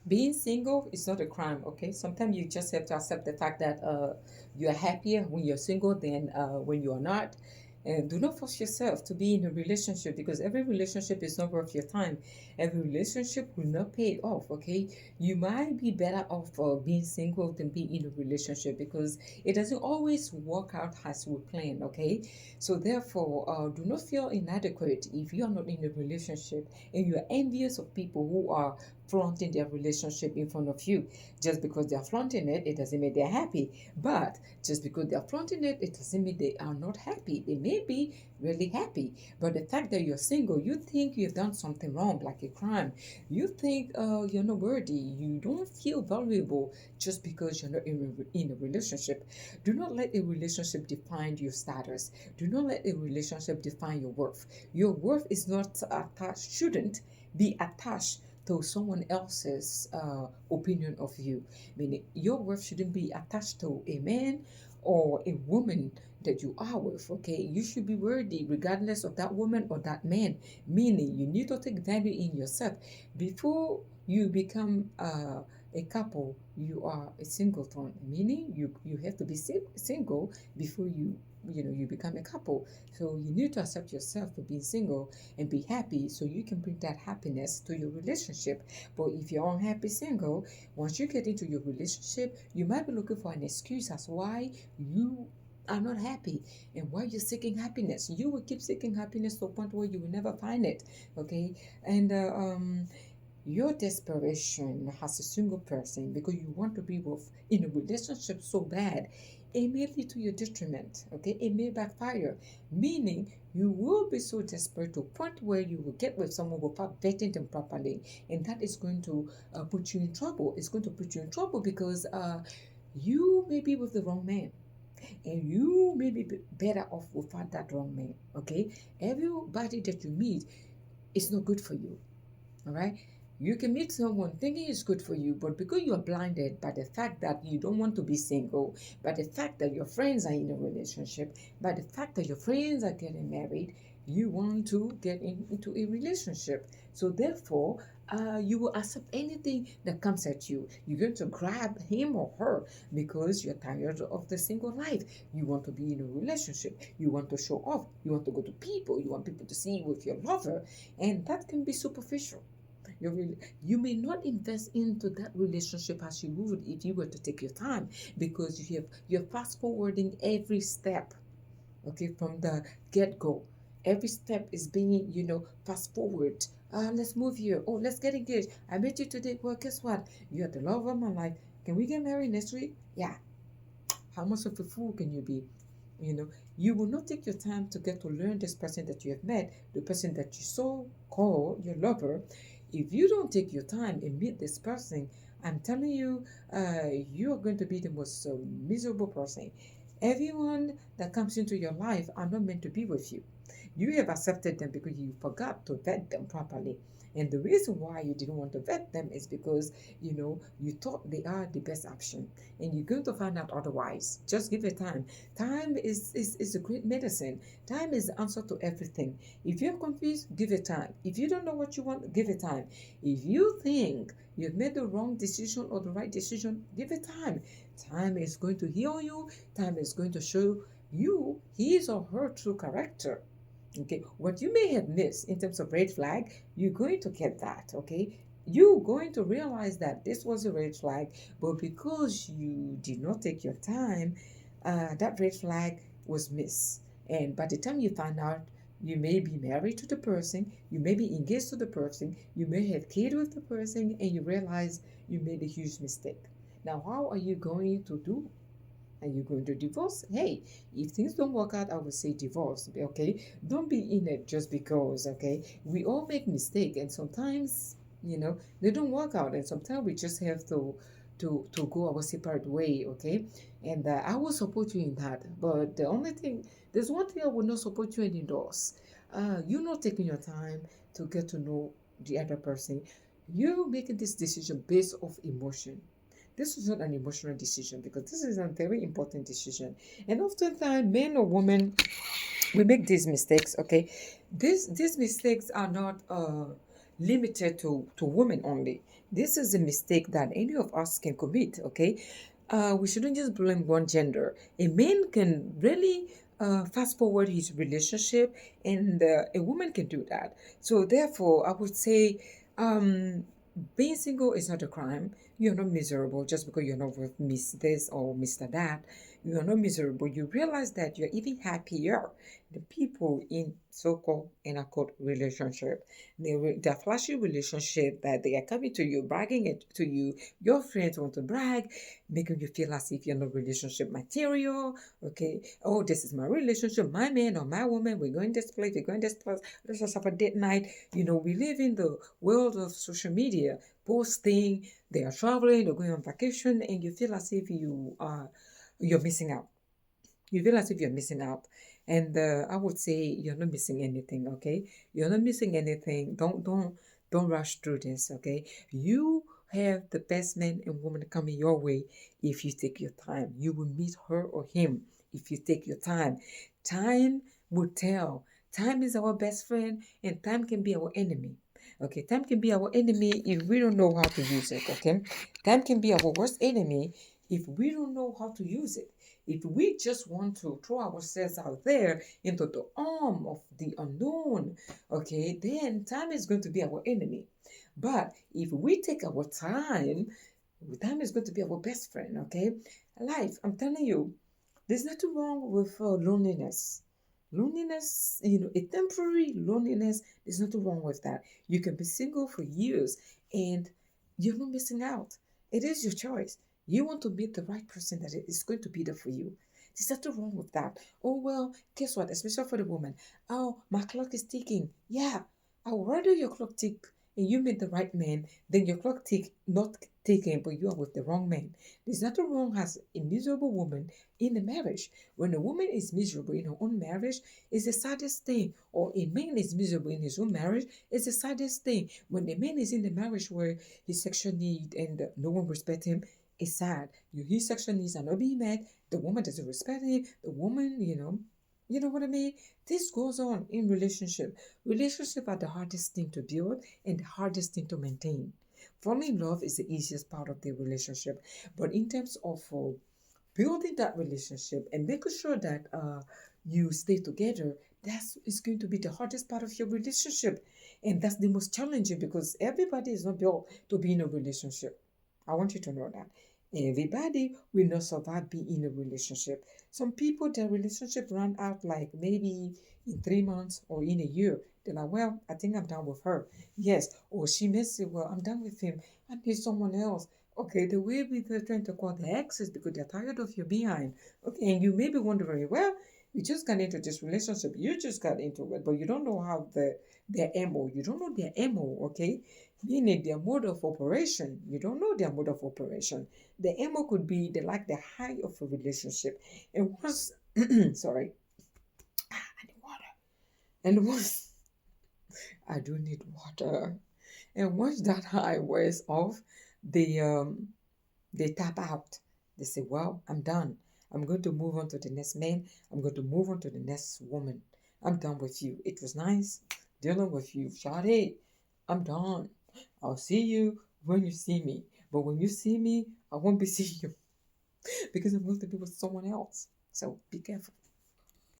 Being single is not a crime, okay? Sometimes you just have to accept the fact that you're happier when you're single than when you're not. And do not force yourself to be in a relationship, because every relationship is not worth your time. Every relationship will not pay off, okay? You might be better off being single than being in a relationship, because it doesn't always work out as we plan, okay? So therefore, do not feel inadequate if you are not in a relationship and you are envious of people who are flaunting their relationship in front of you. Just because they're flaunting it, it doesn't mean they're happy. But just because they're flaunting it, it doesn't mean they are not happy. They may be really happy. But the fact that you're single, you think you've done something wrong, like a crime. You think you're not worthy. You don't feel valuable just because you're not in a relationship. Do not let a relationship define your status. Do not let a relationship define your worth. Your worth is not attached, shouldn't be attached to someone else's opinion of you. Meaning, your worth shouldn't be attached to a man or a woman that you are with. Okay, you should be worthy regardless of that woman or that man. Meaning, you need to take value in yourself before you become a couple. You are a singleton, meaning you have to be single before you become a couple. So you need to accept yourself for being single and be happy, so you can bring that happiness to your relationship. But if you're unhappy single, once you get into your relationship, you might be looking for an excuse as why you are not happy and why you're seeking happiness. You will keep seeking happiness to a point where you will never find it. Okay, and your desperation as a single person because you want to be with in a relationship so bad, it may lead to your detriment. Okay, it may backfire, meaning you will be so desperate to a point where you will get with someone without vetting them properly, and that is going to put you in trouble. It's going to put you in trouble because you may be with the wrong man, and you may be better off without that wrong man. Okay, everybody that you meet is not good for you. All right. You can meet someone thinking it's good for you, but because you are blinded by the fact that you don't want to be single, by the fact that your friends are in a relationship, by the fact that your friends are getting married, you want to get into a relationship. So therefore, you will accept anything that comes at you. You're going to grab him or her because you're tired of the single life. You want to be in a relationship. You want to show off. You want to go to people. You want people to see you with your lover. And that can be superficial. You may not invest into that relationship as you would if you were to take your time, because you're fast forwarding every step, okay, from the get-go. Every step is being, fast forward. Let's move here. Oh, let's get engaged. I met you today. Well, guess what? You're the love of my life. Can we get married next week? Yeah. How much of a fool can you be? You know, you will not take your time to get to learn this person that you have met, the person that you so call your lover. If you don't take your time and meet this person, I'm telling you, you are going to be the most miserable person. Everyone that comes into your life are not meant to be with you. You have accepted them because you forgot to vet them properly. And the reason why you didn't want to vet them is because, you thought they are the best option. And you're going to find out otherwise. Just give it time. Time is a great medicine. Time is the answer to everything. If you're confused, give it time. If you don't know what you want, give it time. If you think you've made the wrong decision or the right decision, give it time. Time is going to heal you. Time is going to show you his or her true character. Okay, what you may have missed in terms of red flag, you're going to get that. Okay, you're going to realize that this was a red flag, but because you did not take your time, that red flag was missed. And by the time you find out, you may be married to the person, you may be engaged to the person, you may have kids with the person, and you realize you made a huge mistake. Now, how are you going to do? Are you going to divorce? Hey, if things don't work out, I would say divorce. Okay, don't be in it just because. Okay, we all make mistakes, and sometimes they don't work out, and sometimes we just have to go our separate way. Okay, and I will support you in that. But there's one thing I will not support you in indoors. You not taking your time to get to know the other person. You making this decision based off emotion. This is not an emotional decision, because this is a very important decision. And oftentimes, men or women, we make these mistakes. Okay, these mistakes are not limited to women only. This is a mistake that any of us can commit, okay? We shouldn't just blame one gender. A man can really fast forward his relationship, and a woman can do that. So, therefore, I would say being single is not a crime. You're not miserable just because you're not with Miss This or Mr. That. You're not miserable. You realize that you're even happier the people in so-called in a quote relationship. The flashy relationship that they are coming to you, bragging it to you. Your friends want to brag, making you feel as if you're not relationship material. Okay, oh, this is my relationship, my man or my woman. We're going this place. We're going this place. Let's just have a date night. We live in the world of social media, posting. They are traveling. They're going on vacation, and you feel as if you're missing out. You feel as if you're missing out. And I would say you're not missing anything, okay? You're not missing anything. Don't rush through this, okay? You have the best man and woman coming your way if you take your time. You will meet her or him if you take your time. Time will tell. Time is our best friend, and time can be our enemy. Okay, time can be our enemy if we don't know how to use it. Okay, time can be our worst enemy if we don't know how to use it. If we just want to throw ourselves out there into the arm of the unknown, okay, then time is going to be our enemy. But if we take our time is going to be our best friend, okay? Life, I'm telling you, there's nothing wrong with loneliness. Loneliness, a temporary loneliness, there's nothing wrong with that. You can be single for years and you're not missing out. It is your choice. You want to meet the right person that is going to be there for you. There's nothing wrong with that. Oh, well, guess what? Especially for the woman. Oh, my clock is ticking. Yeah, I would rather your clock tick and you meet the right man than your clock tick not ticking, but you are with the wrong man. There's nothing wrong as a miserable woman in a marriage. When a woman is miserable in her own marriage, it's the saddest thing. Or a man is miserable in his own marriage, it's the saddest thing. When a man is in a marriage where his sexual need and no one respects him, it's sad. His sexual needs are not being met. The woman doesn't respect him. The woman, you know what I mean? This goes on in relationship. Relationship are the hardest thing to build and the hardest thing to maintain. Falling in love is the easiest part of the relationship, but in terms of building that relationship and making sure that you stay together, that's is going to be the hardest part of your relationship, and that's the most challenging because everybody is not built to be in a relationship. I want you to know that everybody will not survive being in a relationship. Some people, their relationship run out like maybe in 3 months or in a year. They're like, well, I think I'm done with her. Yes, or she may say, well, I'm done with him. I need someone else. Okay, the way they're trying to call the ex is because they're tired of your behind. Okay, and you may be wondering, well, you just got into this relationship. You just got into it, but you don't know how their MO. You don't know their MO, okay? Meaning their mode of operation. You don't know their mode of operation. The MO could be the high of a relationship. And once sorry, I need water. And once I do need water. And once that high wears off, they tap out. They say, well, I'm done. I'm going to move on to the next man. I'm going to move on to the next woman. I'm done with you. It was nice dealing with you, Shade. I'm done. I'll see you when you see me. But when you see me, I won't be seeing you because I'm going to be with someone else. So be careful.